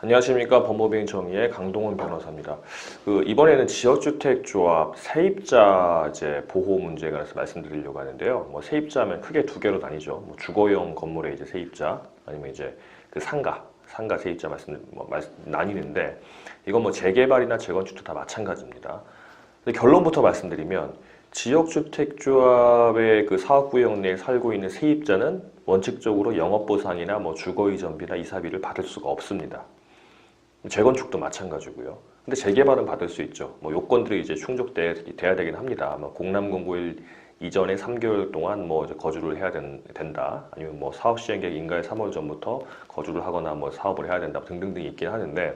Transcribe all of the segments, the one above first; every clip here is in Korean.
안녕하십니까. 법무법인 정의의 강동원 변호사입니다. 이번에는 지역주택조합 세입자 보호 문제에 관해서 말씀드리려고 하는데요. 세입자면 크게 두 개로 나뉘죠. 주거용 건물의 세입자, 아니면 그 상가 세입자 나뉘는데, 이건 재개발이나 재건축도 다 마찬가지입니다. 근데 결론부터 말씀드리면, 지역주택조합의 그 사업구역 내에 살고 있는 세입자는 원칙적으로 영업보상이나 주거이전비나 이사비를 받을 수가 없습니다. 재건축도 마찬가지고요. 근데 재개발은 받을 수 있죠. 요건들이 충족돼야 되긴 합니다. 공람공고일 이전에 3개월 동안 거주를 해야 된다. 아니면 사업 시행 계획 인가의 3월 전부터 거주를 하거나 사업을 해야 된다. 등등등 있긴 하는데,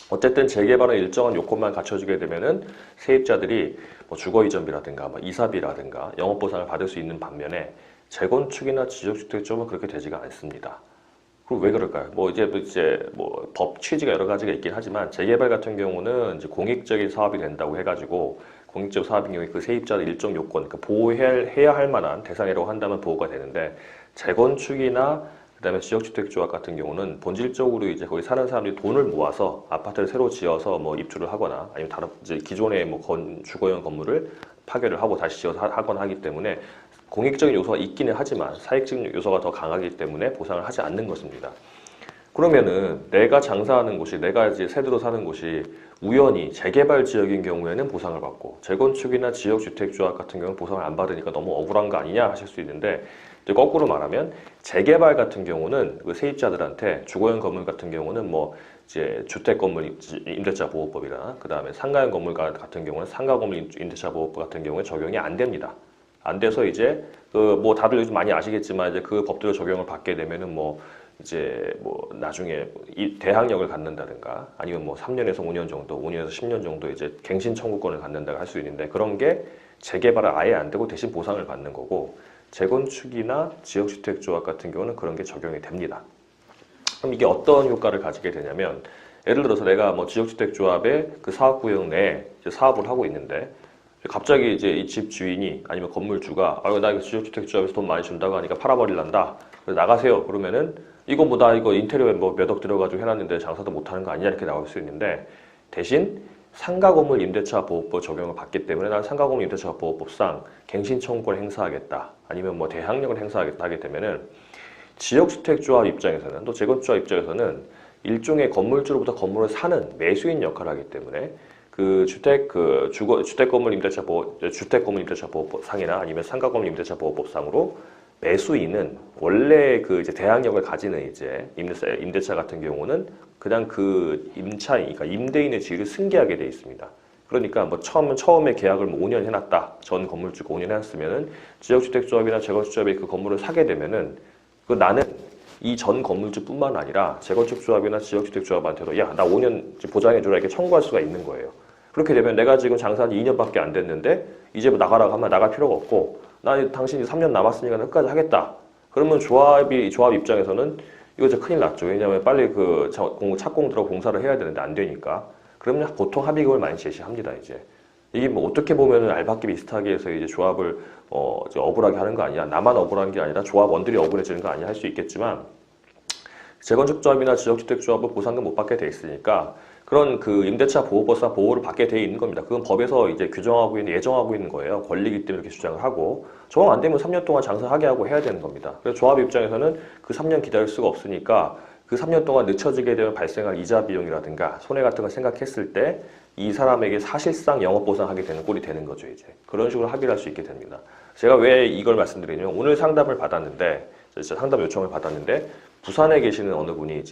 어쨌든 재개발은 일정한 요건만 갖춰지게 되면은 세입자들이 주거이전비라든가 이사비라든가 영업보상을 받을 수 있는 반면에, 재건축이나 지역주택조합은 그렇게 되지가 않습니다. 그럼 왜 그럴까요? 법 취지가 여러 가지가 있긴 하지만, 재개발 같은 경우는 공익적인 사업이 된다고 해가지고, 공익적 사업인 경우에 그 세입자의 일정 요건, 보호해야 할 만한 대상이라고 한다면 보호가 되는데, 재건축이나 그다음에 지역주택조합 같은 경우는 본질적으로 거기 사는 사람들이 돈을 모아서 아파트를 새로 지어서 입주를 하거나, 아니면 다른 기존의 주거용 건물을 파괴를 하고 다시 지어서 하거나 하기 때문에, 공익적인 요소가 있기는 하지만 사익적 요소가 더 강하기 때문에 보상을 하지 않는 것입니다. 그러면은 내가 장사하는 곳이, 내가 세대로 사는 곳이 우연히 재개발 지역인 경우에는 보상을 받고, 재건축이나 지역주택조합 같은 경우는 보상을 안 받으니까 너무 억울한 거 아니냐 하실 수 있는데, 거꾸로 말하면 재개발 같은 경우는 그 세입자들한테, 주거용 건물 같은 경우는 주택건물 임대차 보호법이나, 그 다음에 상가용 건물 같은 경우는 상가건물 임대차 보호법 같은 경우에 적용이 안 됩니다. 안 돼서 다들 요즘 많이 아시겠지만 그 법대로 적용을 받게 되면은 나중에 이 대항력을 갖는다든가, 아니면 3년에서 5년 정도, 5년에서 10년 정도 갱신 청구권을 갖는다고 할 수 있는데, 그런 게 재개발은 아예 안 되고 대신 보상을 받는 거고, 재건축이나 지역주택조합 같은 경우는 그런 게 적용이 됩니다. 그럼 이게 어떤 효과를 가지게 되냐면, 예를 들어서 내가 지역주택조합의 그 사업구역 내에 사업을 하고 있는데, 갑자기 이 집 주인이, 아니면 건물주가 나 이거 지역주택조합에서 돈 많이 준다고 하니까 팔아버릴란다. 그래서 나가세요. 그러면은 나 이거 인테리어에 몇 억 들여가지고 해놨는데 장사도 못하는 거 아니냐, 이렇게 나올 수 있는데, 대신 상가건물 임대차 보호법 적용을 받기 때문에 난 상가건물 임대차 보호법상 갱신 청구권을 행사하겠다, 아니면 대항력을 행사하겠다 하게 되면은, 지역주택조합 입장에서는, 또 재건축조합 입장에서는 일종의 건물주로부터 건물을 사는 매수인 역할을 하기 때문에, 주택건물 임대차 보호법상이나 아니면 상가건물 임대차 보호법상으로 매수인은 원래 대항력을 가지는 임대차 같은 경우는 그냥 그러니까 임대인의 지위를 승계하게 돼 있습니다. 그러니까 처음에 계약을 5년 해놨다. 전 건물주가 5년 해놨으면은, 지역주택조합이나 재건축조합이 그 건물을 사게 되면은, 나는 이 전 건물주뿐만 아니라 재건축조합이나 지역주택조합한테도 나 5년 보장해주라, 이렇게 청구할 수가 있는 거예요. 그렇게 되면 내가 지금 장사한 지 2년밖에 안 됐는데 이제 나가라고 하면 나갈 필요가 없고, 당신이 3년 남았으니까 끝까지 하겠다. 그러면 조합 입장에서는 이거 큰일 났죠. 왜냐하면 빨리 착공 들어 공사를 해야 되는데 안 되니까. 그러면 보통 합의금을 많이 제시합니다. 이게 어떻게 보면은 알박기 비슷하게 해서 조합을 억울하게 하는 거 아니야, 나만 억울한 게 아니라 조합원들이 억울해지는 거 아니야 할 수 있겠지만, 재건축조합이나 지역주택조합은 보상금 못 받게 돼 있으니까 그런 임대차 보호법상 보호를 받게 돼 있는 겁니다. 그건 법에서 예정하고 있는 거예요. 권리이기 때문에 이렇게 주장을 하고, 적용 안 되면 3년 동안 장사하게 하고 해야 되는 겁니다. 그래서 조합 입장에서는 그 3년 기다릴 수가 없으니까, 그 3년 동안 늦춰지게 되면 발생할 이자 비용이라든가 손해 같은 걸 생각했을 때 이 사람에게 사실상 영업보상하게 되는 꼴이 되는 거죠. 그런 식으로 합의를 할 수 있게 됩니다. 제가 왜 이걸 말씀드리냐면, 오늘 상담 요청을 받았는데, 부산에 계시는 어느 분이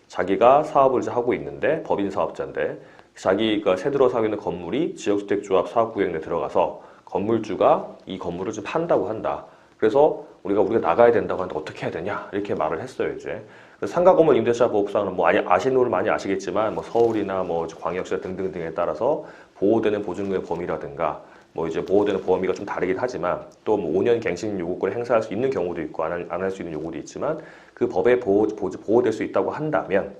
자기가 사업을 하고 있는데, 법인 사업자인데, 자기가 새들어 사고 있는 건물이 지역주택조합 사업구역 내에 들어가서 건물주가 이 건물을 좀 판다고 한다. 그래서 우리가 나가야 된다고 하는데 어떻게 해야 되냐, 이렇게 말을 했어요. 상가건물 임대차 보호법상은 아시는 분은 많이 아시겠지만, 서울이나 광역시 등등등에 따라서 보호되는 보증금의 범위라든가, 보호되는 범위가 좀 다르긴 하지만, 또 5년 갱신 요구권을 행사할 수 있는 경우도 있고 안 할 수 있는 요구도 있지만, 그 법에 보호될 수 있다고 한다면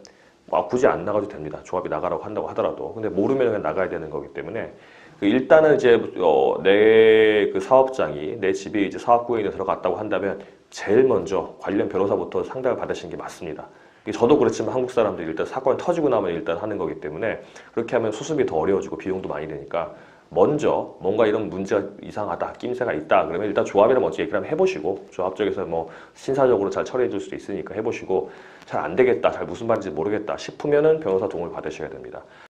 굳이 안 나가도 됩니다. 조합이 나가라고 한다고 하더라도. 근데 모르면 그냥 나가야 되는 거기 때문에, 일단은 내 사업장이 내 집이 사업구역에 들어갔다고 한다면 제일 먼저 관련 변호사부터 상담을 받으시는 게 맞습니다. 저도 그렇지만 한국 사람들이 일단 사건이 터지고 나면 일단 하는 거기 때문에 그렇게 하면 수습이 더 어려워지고 비용도 많이 드니까 먼저 뭔가 이런 문제가 이상하다, 낌새가 있다 그러면 일단 조합이랑 먼저 얘기를 한번 해보시고 조합 쪽에서 뭐 신사적으로 잘 처리해 줄 수도 있으니까 해보시고 잘 안 되겠다, 잘 무슨 말인지 모르겠다 싶으면은 변호사 도움을 받으셔야 됩니다.